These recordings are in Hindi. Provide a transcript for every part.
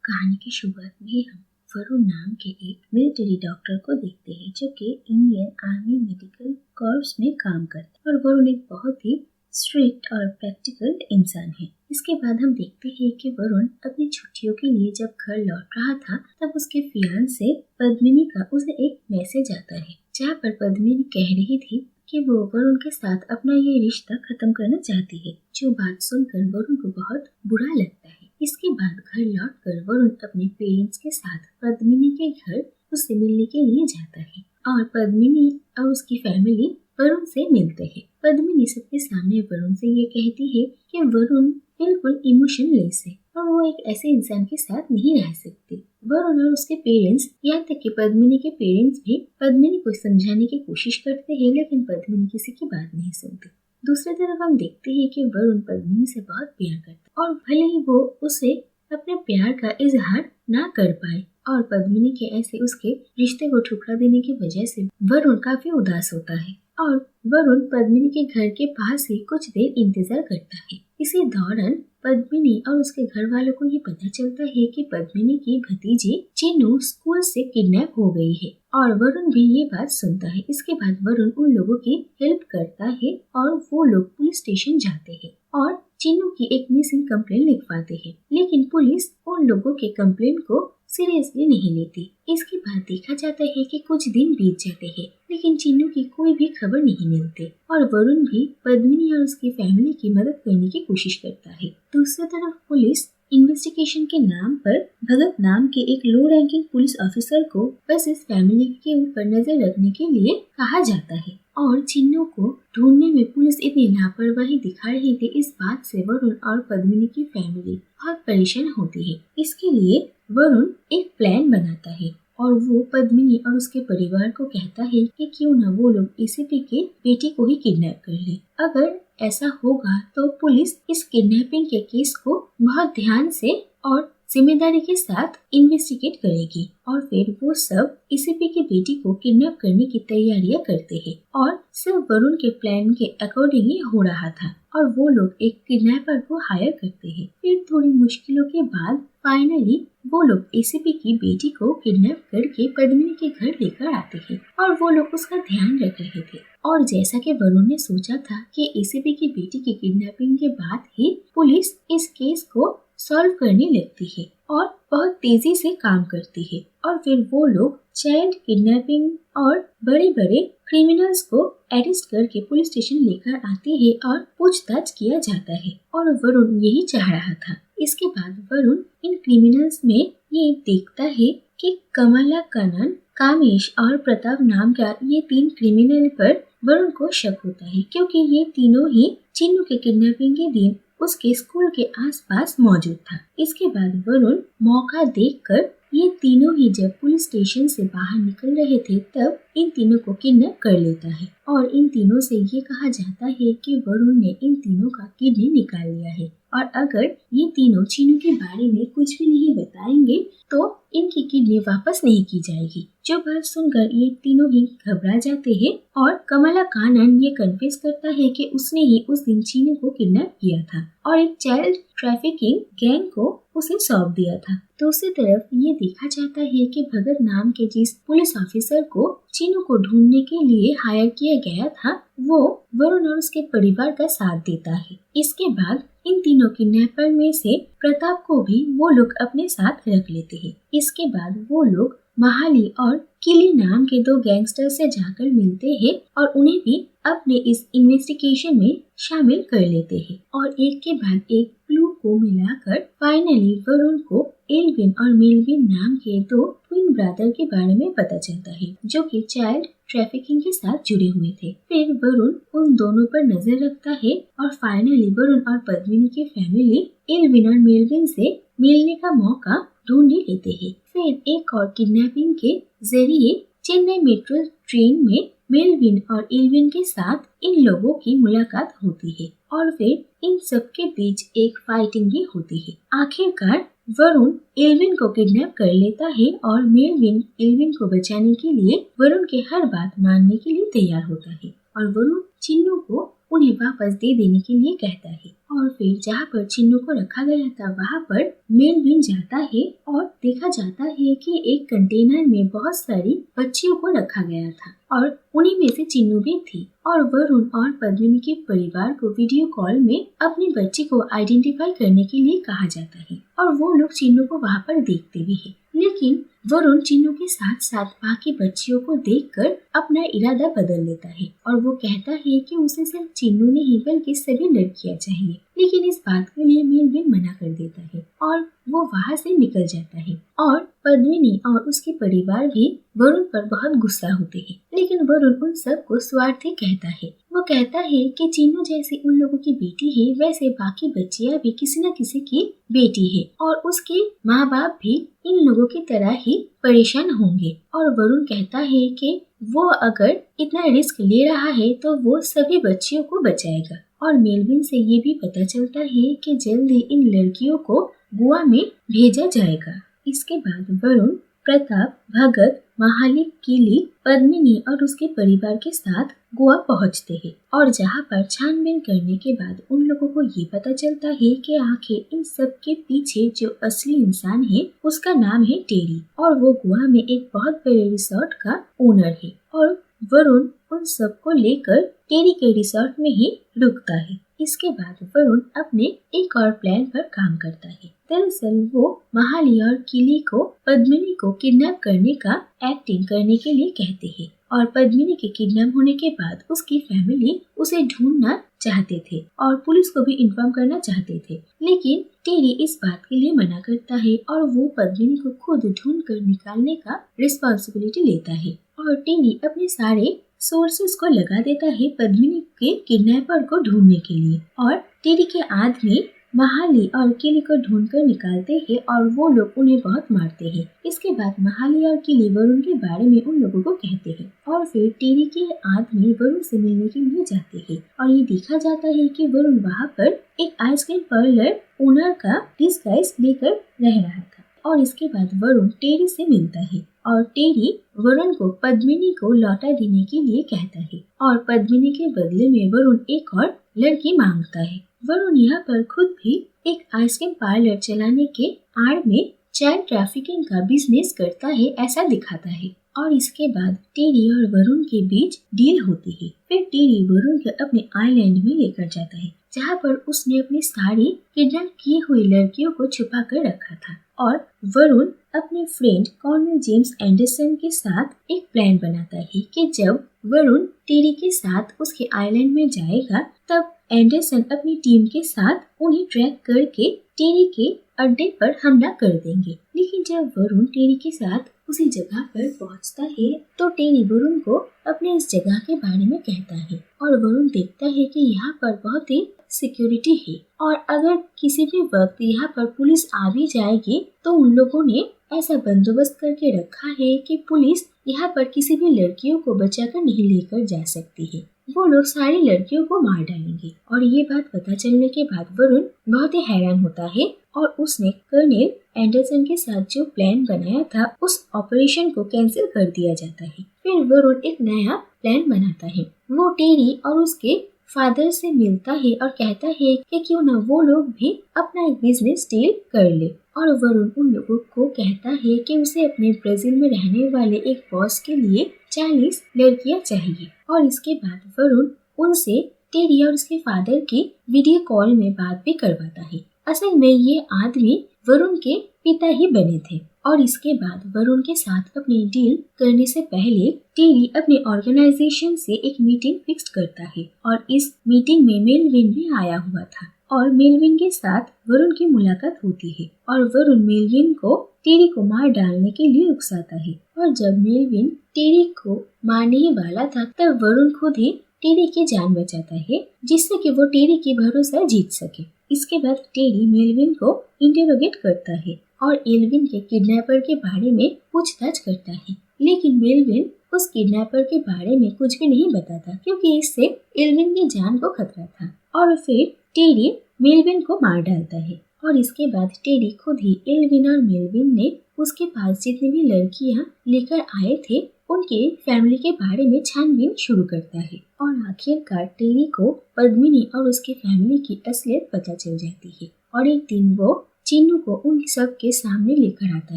कहानी की शुरुआत में ही हम वरुण नाम के एक मिलिट्री डॉक्टर को देखते हैं जो कि इंडियन आर्मी मेडिकल कॉर्प्स में काम करते हैं और वरुण एक बहुत ही स्ट्रिक्ट और प्रैक्टिकल इंसान है। इसके बाद हम देखते हैं कि वरुण अपनी छुट्टियों के लिए जब घर लौट रहा था तब उसके फियांसे पद्मिनी का उसे एक मैसेज आता है जहाँ पर पद्मिनी कह रही थी कि वो वरुण के साथ अपना ये रिश्ता खत्म करना चाहती है। जो बात सुनकर वरुण को बहुत बुरा लगता है। इसके बाद घर लौटकर वरुण अपने पेरेंट्स के साथ पद्मिनी के घर उससे मिलने के लिए जाता है और पद्मिनी और उसकी फैमिली वरुण से मिलते हैं। पद्मिनी सबके सामने वरुण से ये कहती है कि वरुण बिल्कुल इमोशनलेस है और वो एक ऐसे इंसान के साथ नहीं रह सकती। वरुण और उसके पेरेंट्स, यहाँ तक कि पद्मिनी के पेरेंट्स भी पद्मिनी को समझाने की कोशिश करते हैं, लेकिन पद्मिनी किसी की बात नहीं सुनती। दूसरी तरफ हम देखते हैं कि वरुण पद्मिनी से बहुत प्यार करता है और भले ही वो उसे अपने प्यार का इजहार ना कर पाए और पद्मिनी के ऐसे उसके रिश्ते को ठुकरा देने की वजह से वरुण काफी उदास होता है और वरुण पद्मिनी के घर के पास ही कुछ देर इंतजार करता है। इसी दौरान पद्मिनी और उसके घर वालों को ये पता चलता है कि पद्मिनी की भतीजी चिन्नू स्कूल से किडनैप हो गई है और वरुण भी ये बात सुनता है। इसके बाद वरुण उन लोगों की हेल्प करता है और वो लोग पुलिस स्टेशन जाते हैं और चिन्नू की एक मिसिंग कंप्लेंट लिखवाते हैं, लेकिन पुलिस उन लोगों के कंप्लेंट को सीरियसली नहीं लेती। इसके बाद देखा जाता है कि कुछ दिन बीत जाते हैं लेकिन चिन्नू की कोई भी खबर नहीं मिलती और वरुण भी पद्मिनी और उसकी फैमिली की मदद करने की कोशिश करता है। दूसरी तरफ पुलिस इन्वेस्टिगेशन के नाम पर भगत नाम के एक लो रैंकिंग पुलिस ऑफिसर को बस इस फैमिली के ऊपर नजर रखने के लिए कहा जाता है और चिन्नू को ढूंढने में पुलिस इतनी लापरवाही दिखा रही थी। इस बात से वरुण और पद्मिनी की फैमिली बहुत परेशान होती है। इसके लिए वरुण एक प्लान बनाता है और वो पद्मिनी और उसके परिवार को कहता है कि क्यों न वो लोग एसीपी के बेटी को ही किडनैप कर ले। अगर ऐसा होगा तो पुलिस इस किडनैपिंग के केस को बहुत ध्यान से और जिम्मेदारी के साथ इन्वेस्टिगेट करेगी और फिर वो सब एसीपी की बेटी को किडनैप करने की तैयारियां करते हैं और सिर्फ वरुण के प्लान के अकॉर्डिंग ही हो रहा था और वो लोग एक किडनैपर को हायर करते हैं। फिर थोड़ी मुश्किलों के बाद फाइनली वो लोग एसीपी की बेटी को किडनैप करके पद्मिनी के घर लेकर आते हैं और वो लोग उसका ध्यान रख रहे थे और जैसा कि वरुण ने सोचा था कि एसीपी की बेटी की किडनैपिंग के बाद ही पुलिस इस केस को सॉल्व करने लगती है और बहुत तेजी से काम करती है और फिर वो लोग चाइल्ड किडनैपिंग और बड़े बड़े क्रिमिनल्स को अरेस्ट करके पुलिस स्टेशन लेकर आते हैं और पूछताछ किया जाता है और वरुण यही चाह रहा था। इसके बाद वरुण इन क्रिमिनल्स में ये देखता है कि कमला कनन, कामेश और प्रताप नाम का ये 3 क्रिमिनल पर वरुण को शक होता है क्योंकि ये तीनों ही चिन्नू के किडनैपिंग के दिन उसके स्कूल के आसपास मौजूद था। इसके बाद वरुण मौका देखकर ये तीनों ही जब पुलिस स्टेशन से बाहर निकल रहे थे तब इन तीनों को किडनैप कर लेता है और इन तीनों से ये कहा जाता है कि वरुण ने इन तीनों का किडनी निकाल लिया है और अगर ये तीनों चिन्नू के बारे में कुछ भी नहीं बताएंगे तो इनकी किडनी वापस नहीं की जाएगी। जो बात सुनकर ये तीनों ही घबरा जाते हैं और कमला कानन ये कन्फेस करता है कि उसने ही उस दिन चिन्नू को किडनैप किया था और एक चाइल्ड ट्रैफिकिंग गैंग को उसे सौंप दिया था। दूसरी तरफ ये देखा जाता है कि भगत नाम के जिस पुलिस ऑफिसर को चिन्नू को ढूंढने के लिए हायर किया गया था वो वरुण और उसके परिवार का साथ देता है। इसके बाद इन तीनों किडनैपर में से प्रताप को भी वो लोग अपने साथ रख लेते हैं। इसके बाद वो लोग महाली और किली नाम के 2 गैंगस्टर से जाकर मिलते हैं और उन्हें भी अपने इस इन्वेस्टिगेशन में शामिल कर लेते हैं और एक के बाद एक क्लू को मिलाकर फाइनली वरुण को एल्विन और मेल्विन नाम के 2 ट्विन ब्रदर के बारे में पता चलता है जो कि चाइल्ड ट्रैफिकिंग के साथ जुड़े हुए थे। फिर वरुण उन दोनों पर नजर रखता है और फाइनली वरुण और पद्मिनी की फैमिली एल्विन और मेल्विन से मिलने का मौका ढूंढ लेते हैं। फिर एक और किडनैपिंग के जरिए चेन्नई मेट्रो ट्रेन में मेल्विन और एल्विन के साथ इन लोगों की मुलाकात होती है और फिर इन सब के बीच एक फाइटिंग भी होती है। आखिरकार वरुण एल्विन को किडनैप कर लेता है और मेल्विन एल्विन को बचाने के लिए वरुण के हर बात मानने के लिए तैयार होता है और वरुण चिन्नू को उन्हें वापस दे देने के लिए कहता है। और फिर जहाँ पर चिन्नू को रखा गया था वहाँ पर मेलविन जाता है और देखा जाता है कि एक कंटेनर में बहुत सारी बच्चियों को रखा गया था और उन्हीं में से चिन्नू भी थी। और वरुण और पद्मिनी के परिवार को वीडियो कॉल में अपनी बच्ची को आइडेंटिफाई करने के लिए कहा जाता है और वो लोग चिन्नू को वहाँ पर देखते भी है। लेकिन वरुण चिन्नू के साथ साथ बाकी बच्चियों को देखकर अपना इरादा बदल लेता है और वो कहता है कि उसे सिर्फ चिन्नू नहीं बल्कि सभी लड़कियां चाहिए। लेकिन इस बात के लिए मेलविन मना कर देता है और वो वहाँ से निकल जाता है। और पद्मिनी और उसके परिवार भी वरुण पर बहुत गुस्सा होते हैं। लेकिन वरुण उन सबको स्वार्थी कहता है। वो कहता है कि चिन्नू जैसी उन लोगों की बेटी है वैसे बाकी बच्चियां भी किसी न किसी की बेटी है और उसके माँ बाप भी इन लोगों की तरह ही परेशान होंगे। और वरुण कहता है कि वो अगर इतना रिस्क ले रहा है तो वो सभी बच्चियों को बचाएगा। और मेलविन से ये भी पता चलता है कि जल्द ही इन लड़कियों को गोवा में भेजा जाएगा। इसके बाद वरुण, प्रताप, भगत, महाली, किली, पद्मिनी और उसके परिवार के साथ गोवा पहुंचते हैं और जहां पर छानबीन करने के बाद उन लोगों को ये पता चलता है कि आखिर इन सब के पीछे जो असली इंसान है उसका नाम है टेरी और वो गोवा में एक बहुत बड़े रिसोर्ट का ओनर है। और वरुण उन सबको लेकर टेरी के रिसोर्ट में ही रुकता है। इसके बाद वरुण अपने एक और प्लान पर काम करता है। दरअसल वो महाली और किली को पद्मिनी को किडनैप करने का एक्टिंग करने के लिए कहते हैं और पद्मिनी के किडनैप होने के बाद उसकी फैमिली उसे ढूंढना चाहते थे और पुलिस को भी इन्फॉर्म करना चाहते थे। लेकिन टेरी इस बात के लिए मना करता है और वो पद्मिनी को खुद ढूंढ कर निकालने का रिस्पॉन्सिबिलिटी लेता है और टेरी अपने सारे सोर्सेस को लगा देता है पद्मिनी के किडनैपर को ढूंढने के लिए। और टेरी के आदमी महाली और किली को ढूंढकर निकालते हैं और वो लोग उन्हें बहुत मारते हैं। इसके बाद महाली और किली वरुण के बारे में उन लोगों को कहते हैं और फिर टेरी के आदमी वरुण से मिलने के लिए जाते हैं और ये देखा जाता है कि वरुण वहाँ पर एक आइसक्रीम पार्लर ओनर का डिस्गाइज लेकर रह रहा था। और इसके बाद वरुण टेरी से मिलता है और टेरी वरुण को पद्मिनी को लौटा देने के लिए कहता है और पद्मिनी के बदले में वरुण एक और लड़की मांगता है। वरुण यहाँ पर खुद भी एक आइसक्रीम पार्लर चलाने के आड़ में चाइल्ड ट्रैफिकिंग का बिजनेस करता है ऐसा दिखाता है। और इसके बाद टेरी और वरुण के बीच डील होती है। फिर टेरी वरुण को अपने आइलैंड में लेकर जाता है जहाँ पर उसने अपनी सारी किडनैप की हुई लड़कियों को छुपा कर रखा था। और वरुण अपने फ्रेंड कॉर्नेल जेम्स एंडरसन के साथ एक प्लान बनाता है कि जब वरुण टेरी के साथ उसके आइलैंड में जाएगा तब एंडरसन अपनी टीम के साथ उन्हें ट्रैक करके टेरी के अड्डे पर हमला कर देंगे। लेकिन जब वरुण टेरी के साथ उसी जगह पर पहुंचता है तो टेरी वरुण को अपने इस जगह के बारे में कहता है और वरुण देखता है कि यहाँ पर बहुत ही सिक्योरिटी है और अगर किसी भी वक्त यहाँ पर पुलिस आ भी जाएगी तो उन लोगों ने ऐसा बंदोबस्त करके रखा है कि पुलिस यहाँ पर किसी भी लड़कियों को बचाकर नहीं लेकर जा सकती है। वो लोग सारी लड़कियों को मार डालेंगे। और ये बात पता चलने के बाद वरुण बहुत ही हैरान होता है और उसने कर्नल एंडरसन के साथ जो प्लान बनाया था उस ऑपरेशन को कैंसिल कर दिया जाता है। फिर वरुण एक नया प्लान बनाता है। वो टेरी और उसके फादर से मिलता है और कहता है कि क्यों ना वो लोग भी अपना एक बिजनेस डील कर ले। और वरुण उन लोगों को कहता है कि उसे अपने ब्राजील में रहने वाले एक बॉस के लिए 40 लड़कियां चाहिए। और इसके बाद वरुण उनसे टेरी और उसके फादर की वीडियो कॉल में बात भी करवाता है। असल में ये आदमी वरुण के पिता ही बने थे। और इसके बाद वरुण के साथ अपनी डील करने से पहले टेरी अपने ऑर्गेनाइजेशन से एक मीटिंग फिक्स करता है और इस मीटिंग में मेलविन भी आया हुआ था और मेलविन के साथ वरुण की मुलाकात होती है और वरुण मेलविन को टेरी को मार डालने के लिए उकसाता है। और जब मेलविन टेरी को मारने ही वाला था तब वरुण खुद ही टेरी की जान बचाता है जिससे कि वो टेरी की भरोसा जीत सके। इसके बाद टेरी मेलविन को इंटरोगेट करता है और एल्विन के किडनैपर के बारे में पूछताछ करता है। लेकिन मेलविन उस किडनैपर के बारे में कुछ भी नहीं बताता क्योंकि इससे एल्विन की जान को खतरा था। और फिर टेरी मेलविन को मार डालता है और इसके बाद टेरी खुद ही एल्विन और मेलविन ने उसके पास जितनी भी लड़कियां लेकर आए थे उनके फैमिली के बारे में छानबीन शुरू करता है और आखिरकार टेरी को पद्मिनी और उसके फैमिली की असलियत पता चल जाती है। और एक दिन वो चीनू को उन सब के सामने लेकर आता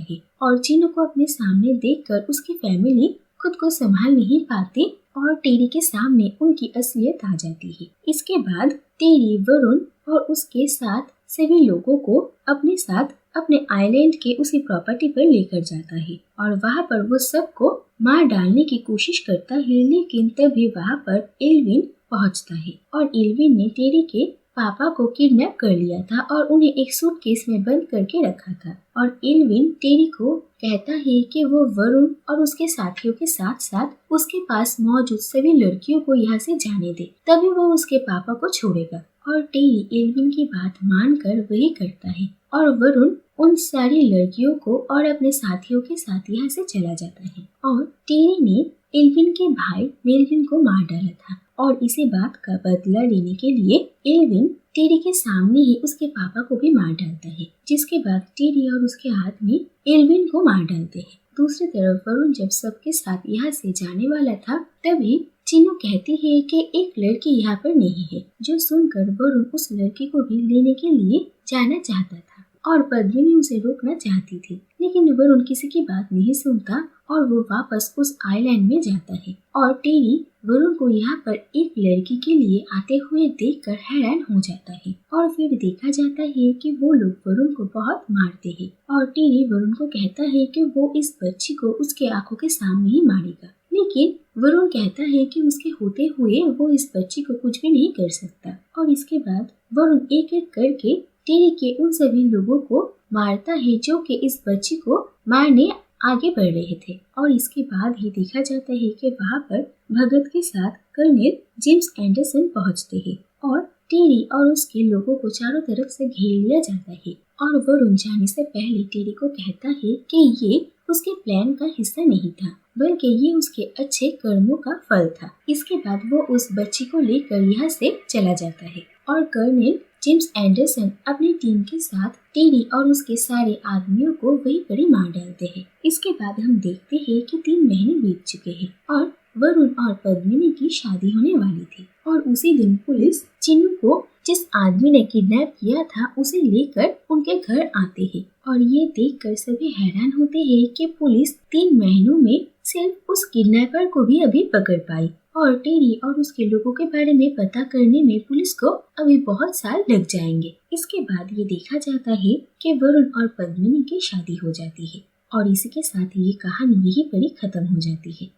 है और चीनू को अपने सामने देखकर उसकी फैमिली खुद को संभाल नहीं पाती और टेरी के सामने उनकी असलियत आ जाती है। इसके बाद टेरी वरुण और उसके साथ सभी लोगों को अपने साथ अपने आइलैंड के उसी प्रॉपर्टी पर लेकर जाता है और वहाँ पर वो सबको मार डालने की कोशिश करता है, लेकिन तभी वहाँ पर एल्विन पहुँचता है और एल्विन ने टेरी के पापा को किडनैप कर लिया था और उन्हें एक सूटकेस में बंद करके रखा था। और एल्विन टेरी को कहता है कि वो वरुण और उसके साथियों के साथ साथ उसके पास मौजूद सभी लड़कियों को यहाँ से जाने दे, तभी वो उसके पापा को छोड़ेगा। और टेरी एल्विन की बात मानकर वही करता है और वरुण उन सारी लड़कियों को और अपने साथियों के साथ यहाँ से चला जाता है। और टेरी ने एल्विन के भाई मेल्विन को मार डाला था और इसी बात का बदला लेने के लिए एल्विन टेरी के सामने ही उसके पापा को भी मार डालता है, जिसके बाद टेरी और उसके आदमी एल्विन को मार डालते हैं। दूसरी तरफ वरुण जब सबके साथ यहाँ से जाने वाला था, तभी चीनू कहती है कि एक लड़की यहाँ पर नहीं है, जो सुनकर वरुण उस लड़की को भी लेने के लिए जाना चाहता था और पद्मिनी उसे रोकना चाहती थी, लेकिन वरुण किसी की बात नहीं सुनता और वो वापस उस आइलैंड में जाता है। और टेरी वरुण को यहाँ पर एक लड़की के लिए आते हुए देखकर हैरान हो जाता है और फिर देखा जाता है कि वो लोग वरुण को बहुत मारते हैं और टेरी वरुण को कहता है कि वो इस बच्ची को उसके आंखों के सामने ही मारेगा, लेकिन वरुण कहता है कि उसके होते हुए वो इस बच्ची को कुछ भी नहीं कर सकता। और इसके बाद वरुण एक एक करके टेरी के उन सभी लोगों को मारता है जो कि इस बच्ची को मारने आगे बढ़ रहे थे। और इसके बाद ही देखा जाता है कि वहाँ पर भगत के साथ कर्नल जेम्स एंडरसन पहुँचते हैं और टेरी और उसके लोगों को चारों तरफ से घेर लिया जाता है। और वरुण जाने से पहले टेरी को कहता है कि ये उसके प्लान का हिस्सा नहीं था, बल्कि ये उसके अच्छे कर्मों का फल था। इसके बाद वो उस बच्ची को लेकर यहाँ से चला जाता है और कर्नल जेम्स एंडरसन अपनी टीम के साथ टेरी और उसके सारे आदमियों को वहीं पर ही मार डालते हैं। इसके बाद हम देखते हैं कि 3 महीने बीत चुके हैं और वरुण और पद्मिनी की शादी होने वाली थी और उसी दिन पुलिस चिन्नू को जिस आदमी ने किडनैप किया था उसे लेकर उनके घर आते हैं और ये देखकर सभी हैरान होते हैं कि पुलिस 3 महीनों में सिर्फ उस किडनैपर को भी अभी पकड़ पाई और टेरी और उसके लोगों के बारे में पता करने में पुलिस को अभी बहुत साल लग जाएंगे। इसके बाद ये देखा जाता है कि वरुण और पद्मिनी की शादी हो जाती है और इसी के साथ ये कहानी यहीं पर ही खत्म हो जाती है।